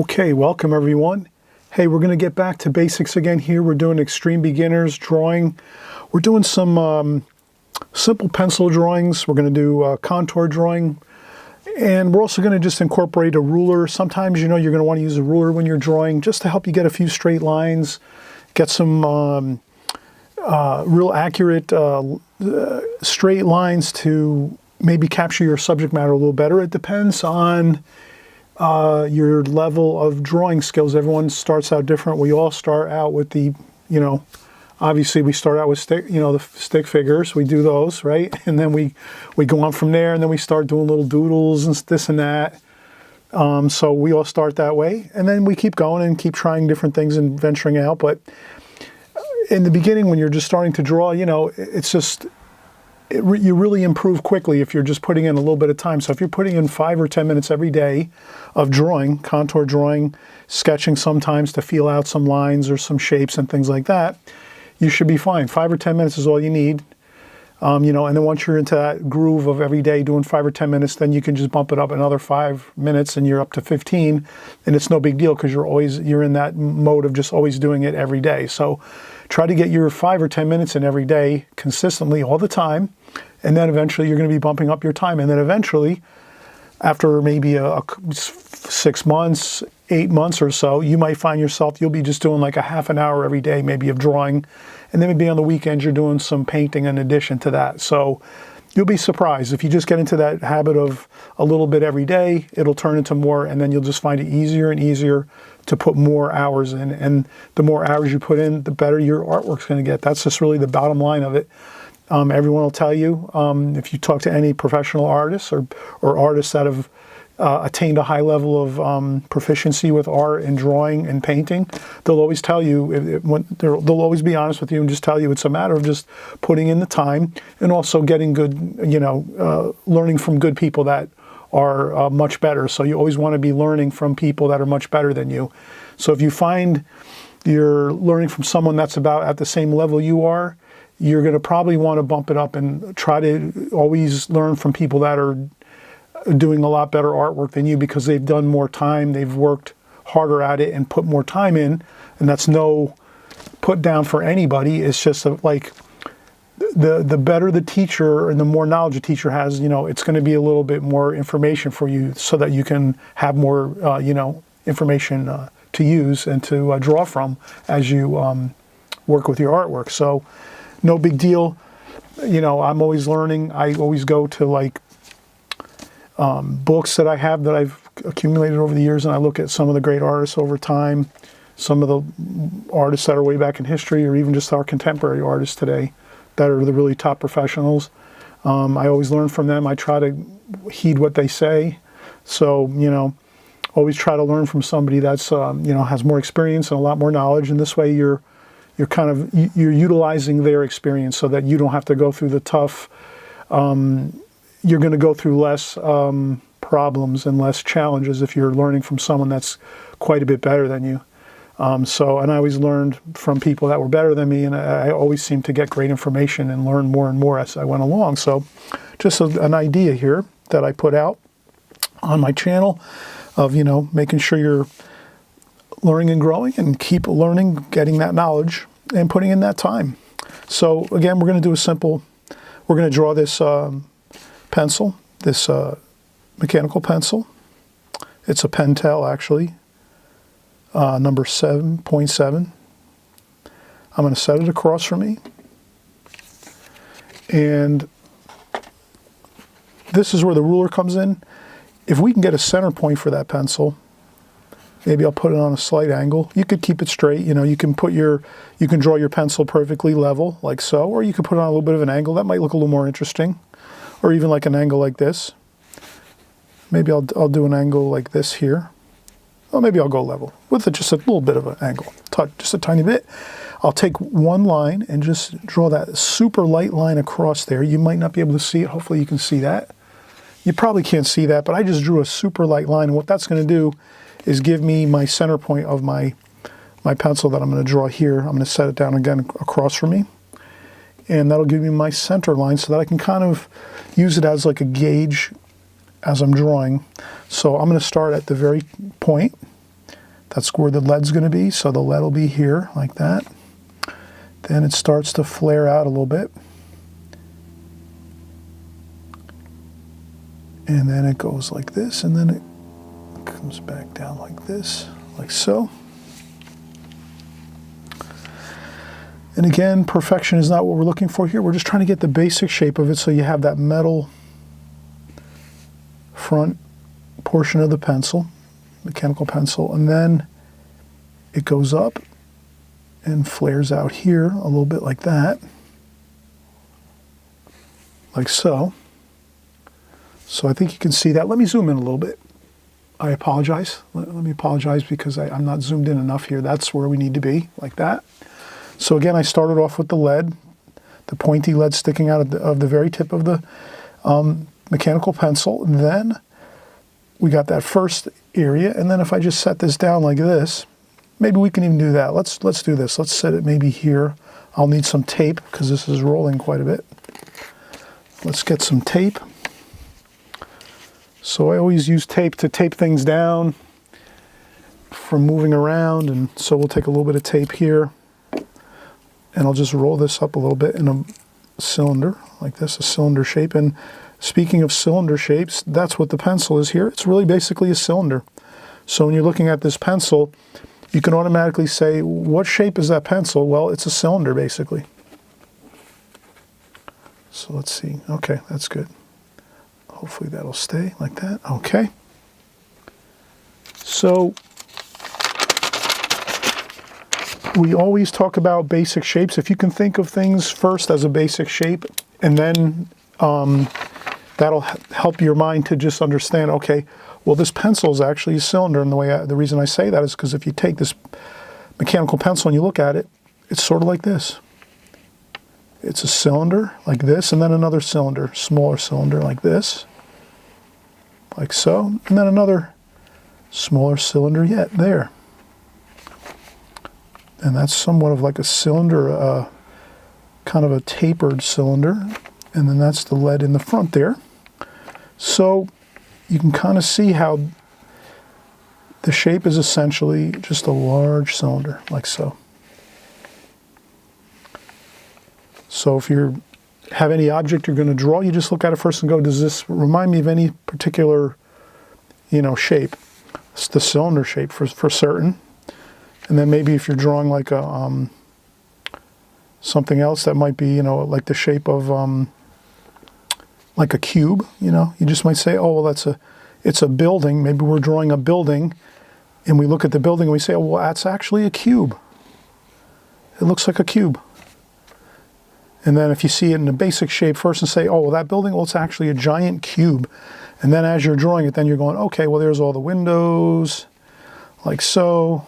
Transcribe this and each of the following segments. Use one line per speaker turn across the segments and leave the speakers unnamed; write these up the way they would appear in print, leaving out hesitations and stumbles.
Okay, welcome everyone. Hey, we're going to get back to basics again here. We're doing extreme beginners drawing. We're doing some simple pencil drawings. We're going to do contour drawing. And we're also going to just incorporate a ruler. Sometimes, you're going to want to use a ruler when you're drawing just to help you get a few straight lines, get some real accurate straight lines to maybe capture your subject matter a little better. It depends on your level of drawing skills. Everyone starts out different. We all start out with the, obviously we start out with the stick figures. We do those, right? And then we go on from there, and then we start doing little doodles and this and that. So we all start that way, and then we keep going and keep trying different things and venturing out. But in the beginning, when you're just starting to draw, it's just, you really improve quickly if you're just putting in a little bit of time. So if you're putting in 5 or 10 minutes every day of drawing, contour drawing, sketching sometimes to feel out some lines or some shapes and things like that, you should be fine. 5 or 10 minutes is all you need. And then once you're into that groove of every day doing 5 or 10 minutes, then you can just bump it up another 5 minutes and you're up to 15, and it's no big deal because you're in that mode of just always doing it every day. So try to get your 5 or 10 minutes in every day consistently all the time, and then eventually you're going to be bumping up your time. And then eventually, after maybe 6 months, 8 months or so, you might find yourself, you'll be just doing like a half an hour every day maybe of drawing, and then maybe on the weekends you're doing some painting in addition to that. So you'll be surprised. If you just get into that habit of a little bit every day, it'll turn into more, and then you'll just find it easier and easier to put more hours in. And the more hours you put in, the better your artwork's going to get. That's just really the bottom line of it. Everyone will tell you, if you talk to any professional artists or artists that have attained a high level of proficiency with art and drawing and painting, they'll always tell you, they'll always be honest with you and just tell you it's a matter of just putting in the time and also getting good, learning from good people that are much better. So you always want to be learning from people that are much better than you. So if you find you're learning from someone that's about at the same level you are, you're going to probably want to bump it up and try to always learn from people that are doing a lot better artwork than you, because they've done more time, they've worked harder at it and put more time in. And that's no put down for anybody. It's just like the better the teacher and the more knowledge a teacher has, it's going to be a little bit more information for you so that you can have more, information to use and to draw from as you work with your artwork. So no big deal. I'm always learning. I always go to books that I have that I've accumulated over the years, and I look at some of the great artists over time, some of the artists that are way back in history, or even just our contemporary artists today that are the really top professionals. I always learn from them. I try to heed what they say. So, always try to learn from somebody that's, has more experience and a lot more knowledge. And this way you're utilizing their experience so that you don't have to go through the tough, you're going to go through less problems and less challenges if you're learning from someone that's quite a bit better than you. And I always learned from people that were better than me, and I always seemed to get great information and learn more and more as I went along. So just an idea here that I put out on my channel of, making sure you're learning and growing and keep learning, getting that knowledge and putting in that time. So again, we're going to do we're going to draw this pencil, this mechanical pencil. It's a Pentel actually. Number 7.7. I'm going to set it across from me, and this is where the ruler comes in. If we can get a center point for that pencil, maybe I'll put it on a slight angle. You could keep it straight. You can draw your pencil perfectly level like so, or you could put it on a little bit of an angle. That might look a little more interesting, or even like an angle like this. Maybe I'll do an angle like this here. Well, maybe I'll go level with just a little bit of an angle, just a tiny bit. I'll take one line and just draw that super light line across there. You might not be able to see it. Hopefully you can see that. You probably can't see that, but I just drew a super light line. And what that's going to do is give me my center point of my pencil that I'm going to draw here. I'm going to set it down again across from me. And that'll give me my center line so that I can kind of use it as like a gauge as I'm drawing. So I'm going to start at the very point That's where the lead's going to be, so the lead will be here, like that. Then it starts to flare out a little bit. And then it goes like this, and then it comes back down like this, like so. And again, perfection is not what we're looking for here. We're just trying to get the basic shape of it so you have that metal front portion of the pencil, mechanical pencil, and then it goes up and flares out here a little bit like that, like so. So I think you can see that. Let me zoom in a little bit. I apologize. Let me apologize because I'm not zoomed in enough here. That's where we need to be, like that. So again, I started off with the lead, the pointy lead sticking out of the very tip of the mechanical pencil. And then we got that first area. And then if I just set this down like this, maybe we can even do that. Let's do this. Let's set it maybe here. I'll need some tape because this is rolling quite a bit. Let's get some tape. So I always use tape to tape things down from moving around. And so we'll take a little bit of tape here. And I'll just roll this up a little bit in a cylinder, like this, a cylinder shape. And speaking of cylinder shapes, that's what the pencil is here. It's really basically a cylinder. So when you're looking at this pencil, you can automatically say, what shape is that pencil? Well, it's a cylinder, basically. So let's see. Okay, that's good. Hopefully that'll stay like that. Okay. So we always talk about basic shapes. If you can think of things first as a basic shape, and then that'll help your mind to just understand, okay, well, this pencil is actually a cylinder. And the reason I say that is because if you take this mechanical pencil and you look at it, it's sort of like this. It's a cylinder like this, and then another cylinder, smaller cylinder like this, like so, and then another smaller cylinder yet there. And that's somewhat of like a cylinder, kind of a tapered cylinder. And then that's the lead in the front there. So you can kind of see how the shape is essentially just a large cylinder, like so. So if you have any object you're going to draw, you just look at it first and go, does this remind me of any particular, shape? It's the cylinder shape for certain. And then maybe if you're drawing like a something else that might be, like the shape of like a cube, you just might say, oh, well, it's a building. Maybe we're drawing a building, and we look at the building and we say, oh, well, that's actually a cube. It looks like a cube. And then if you see it in a basic shape first and say, oh, well, that building, well, it's actually a giant cube. And then as you're drawing it, then you're going, okay, well, there's all the windows, like so.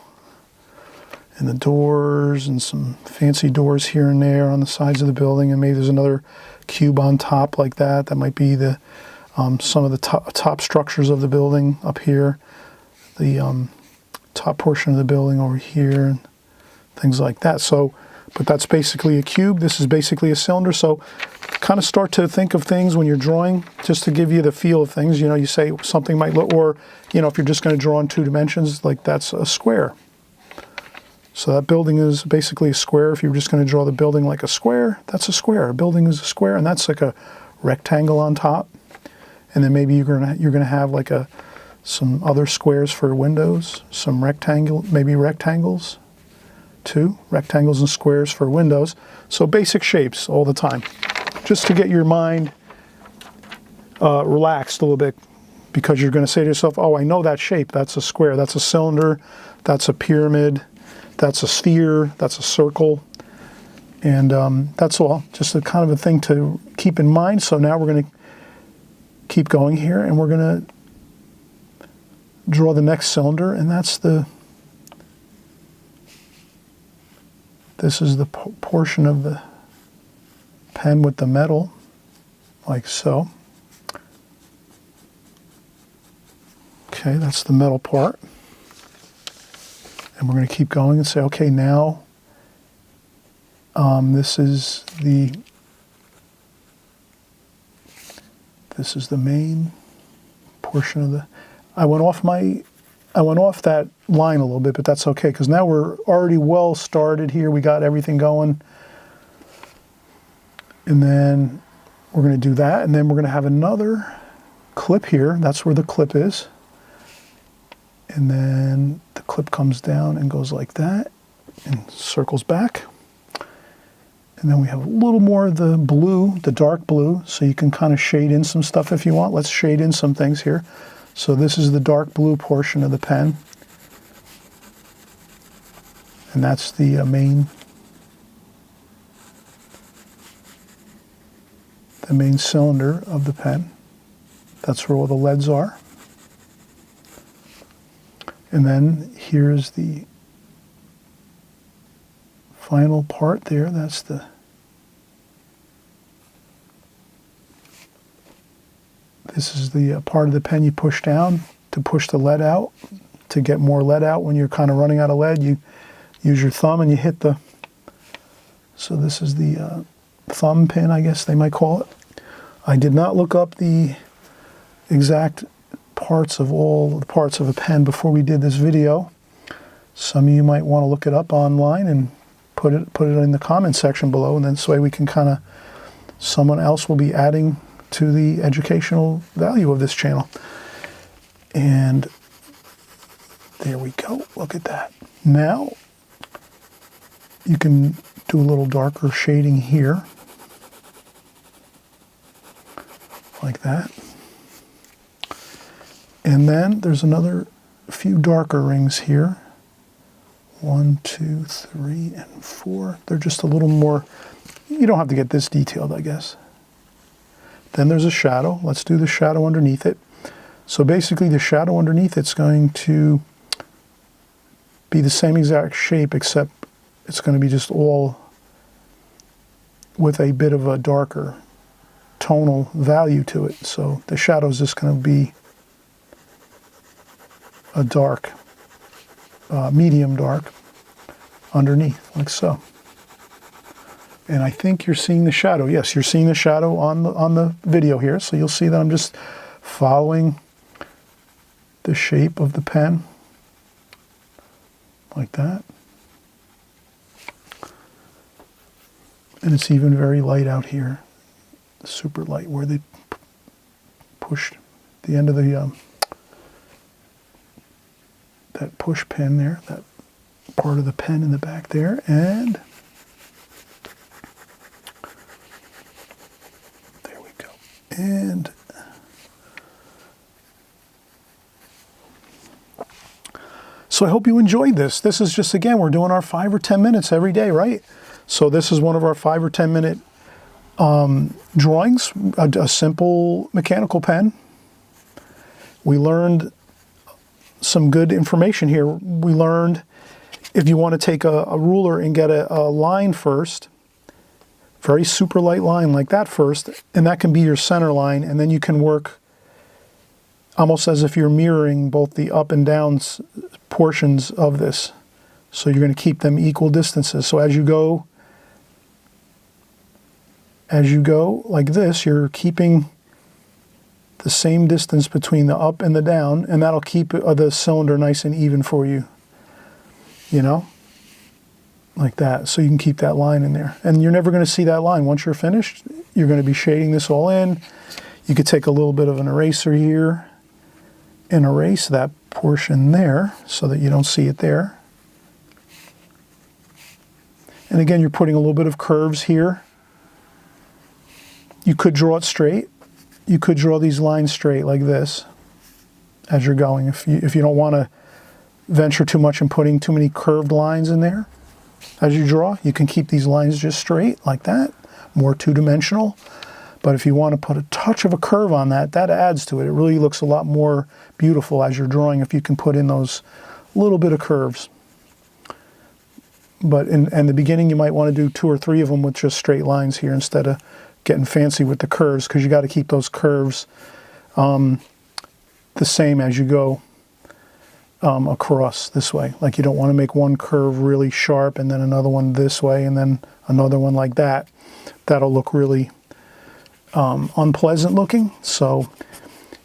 And the doors and some fancy doors here and there on the sides of the building, and maybe there's another cube on top like that. That might be the some of the top structures of the building up here, the top portion of the building over here, and things like that. So, but that's basically a cube. This is basically a cylinder. So kind of start to think of things when you're drawing, just to give you the feel of things. You say something might look, or if you're just going to draw in 2 dimensions, like that's a square. So that building is basically a square. If you're just going to draw the building like a square, that's a square. A building is a square, and that's like a rectangle on top. And then maybe you're gonna have like some other squares for windows, some maybe rectangles too, rectangles and squares for windows. So basic shapes all the time, just to get your mind relaxed a little bit, because you're going to say to yourself, oh, I know that shape. That's a square. That's a cylinder. That's a pyramid. That's a sphere, that's a circle, and that's all. Just a kind of a thing to keep in mind. So now we're going to keep going here, and we're going to draw the next cylinder, and that's this is the portion of the pen with the metal, like so. Okay, that's the metal part. And we're going to keep going and say, okay, now this is the main portion of the. I went off my I went off that line a little bit, but that's okay, because now we're already well started here. We got everything going. And then we're going to do that, and then we're going to have another clip here. That's where the clip is. And then the clip comes down and goes like that and circles back. And then we have a little more of the blue, the dark blue, so you can kind of shade in some stuff if you want. Let's shade in some things here. So this is the dark blue portion of the pen. And that's the main cylinder of the pen. That's where all the leads are. And then here's the final part there. That's this is the part of the pen you push down to push the lead out. To get more lead out when you're kind of running out of lead, you use your thumb and you hit the, so this is the thumb pin, I guess they might call it. I did not look up the exact parts of all the parts of a pen before we did this video. Some of you might want to look it up online and put it in the comment section below, and then this way we can kind of, someone else will be adding to the educational value of this channel. And there we go, look at that. Now you can do a little darker shading here, like that. And then there's another few darker rings here. 1, 2, 3, and 4. They're just a little more, you don't have to get this detailed, I guess. Then there's a shadow. Let's do the shadow underneath it. So basically the shadow underneath it's going to be the same exact shape, except it's going to be just all with a bit of a darker tonal value to it. So the shadow is just going to be a dark, medium dark underneath, like so. And I think you're seeing the shadow. Yes, you're seeing the shadow on the video here. So you'll see that I'm just following the shape of the pen, like that. And it's even very light out here, super light, where they pushed the end of the that push pin there, that part of the pen in the back there, and there we go. And so I hope you enjoyed this. This is just, again, we're doing our 5 or 10 minutes every day, right? So this is one of our 5 or 10 minute drawings, a simple mechanical pen. We learned some good information here. We learned if you want to take a ruler and get a line first, very super light line like that first, and that can be your center line, and then you can work almost as if you're mirroring both the up and down portions of this. So you're going to keep them equal distances. So as you go like this, you're keeping the same distance between the up and the down, and that'll keep the cylinder nice and even for you, you know, like that. So you can keep that line in there, and you're never going to see that line. Once you're finished, you're going to be shading this all in. You could take a little bit of an eraser here and erase that portion there so that you don't see it there. And again, you're putting a little bit of curves here. You could draw it straight. You could draw these lines straight like this as you're going. If you don't want to venture too much in putting too many curved lines in there as you draw, you can keep these lines just straight like that, more two-dimensional. But if you want to put a touch of a curve on that, that adds to it. It really looks a lot more beautiful as you're drawing if you can put in those little bit of curves. But in the beginning, you might want to do 2 or 3 of them with just straight lines here instead of getting fancy with the curves, because you got to keep those curves the same as you go across this way. Like you don't want to make one curve really sharp and then another one this way and then another one like that. That'll look really unpleasant looking. So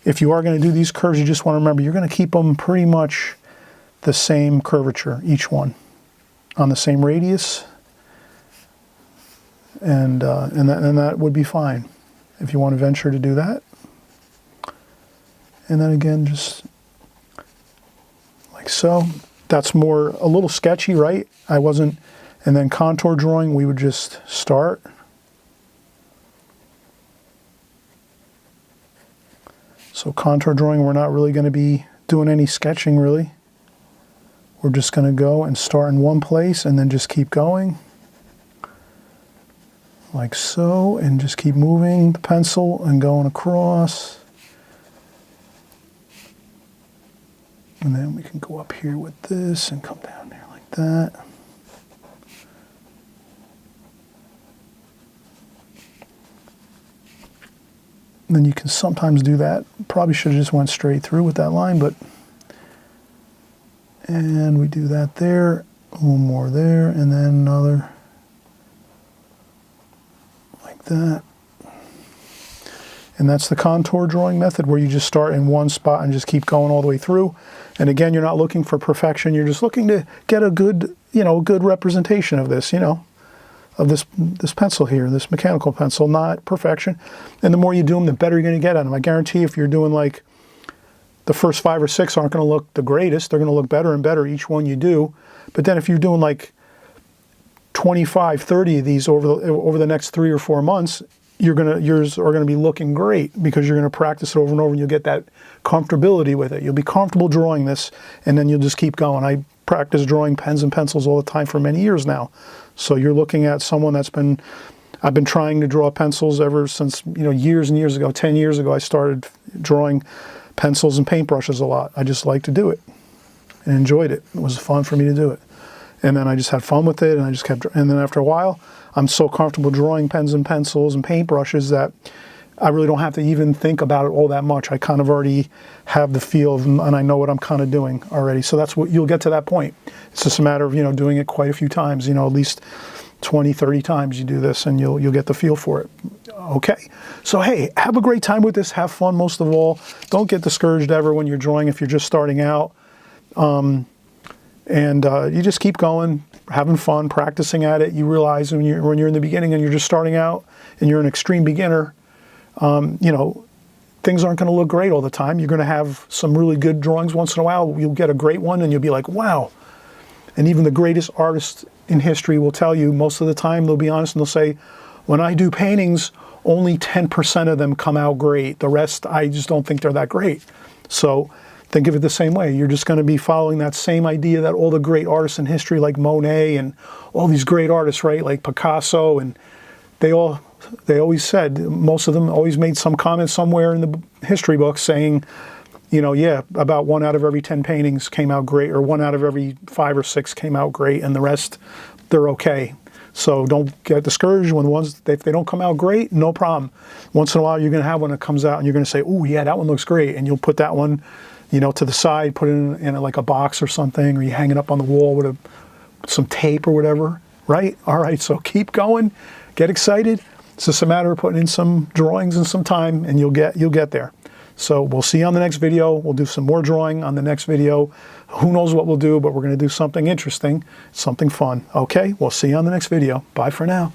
if you are going to do these curves, you just want to remember you're going to keep them pretty much the same curvature, each one, on the same radius, and that would be fine if you want to venture to do that. And then again, just like so. That's more a little sketchy, right? I wasn't, and then contour drawing, we would just start. So contour drawing, we're not really going to be doing any sketching really. We're just going to go and start in one place and then just keep going. Like so, and just keep moving the pencil and going across. And then we can go up here with this and come down there like that. And then you can sometimes do that. Probably should have just went straight through with that line, but, and we do that there, one more there, and then another like that. And that's the contour drawing method, where you just start in one spot and just keep going all the way through. And again, you're not looking for perfection. You're just looking to get a good, good representation of this, of this pencil here, this mechanical pencil, not perfection. And the more you do them, the better you're going to get at them. I guarantee if you're doing like the first 5 or 6 aren't going to look the greatest. They're going to look better and better each one you do. But then if you're doing like 25, 30 of these over the next 3 or 4 months, yours are going to be looking great, because you're going to practice it over and over, and you'll get that comfortability with it. You'll be comfortable drawing this, and then you'll just keep going. I practice drawing pens and pencils all the time for many years now. So you're looking at someone I've been trying to draw pencils ever since, years and years ago. 10 years ago, I started drawing pencils and paintbrushes a lot. I just liked to do it and enjoyed it. It was fun for me to do it. And then I just had fun with it, and I just kept, and then after a while, I'm so comfortable drawing pens and pencils and paintbrushes that I really don't have to even think about it all that much. I kind of already have the feel of, and I know what I'm kind of doing already. So that's what, you'll get to that point. It's just a matter of, doing it quite a few times, at least 20, 30 times you do this, and you'll get the feel for it. Okay. So, hey, have a great time with this. Have fun most of all. Don't get discouraged ever when you're drawing if you're just starting out. You just keep going, having fun, practicing at it. You realize when you're in the beginning and you're just starting out and you're an extreme beginner, things aren't going to look great all the time. You're going to have some really good drawings once in a while. You'll get a great one and you'll be like, wow. And even the greatest artists in history will tell you, most of the time they'll be honest and they'll say, when I do paintings, only 10% of them come out great. The rest, I just don't think they're that great. So think of it the same way. You're just going to be following that same idea that all the great artists in history, like Monet and all these great artists, right, like Picasso, and they always said, most of them always made some comment somewhere in the history books saying, yeah, about 1 out of every 10 paintings came out great, or 1 out of every 5 or 6 came out great, and the rest, they're okay. So don't get discouraged when the ones, if they don't come out great, no problem. Once in a while, you're going to have one that comes out and you're going to say, oh yeah, that one looks great. And you'll put that one, to the side, put it in like a box or something, or you hang it up on the wall with some tape or whatever, right? All right, so keep going, get excited. It's just a matter of putting in some drawings and some time, and you'll get there. So we'll see you on the next video. We'll do some more drawing on the next video. Who knows what we'll do, but we're going to do something interesting, something fun. Okay, we'll see you on the next video. Bye for now.